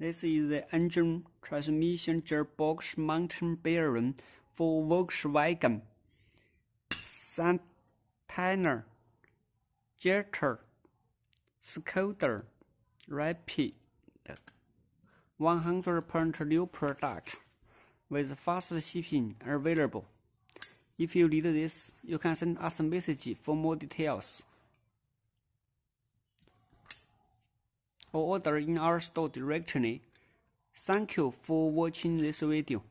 This is the engine, transmission, gearbox mounting bearing for Volkswagen Santana Jetta Skoda Rapid 100% new product with fast shipping available. If you need this, you can send us a message for more details or order in our store directly. Thank you for watching this video.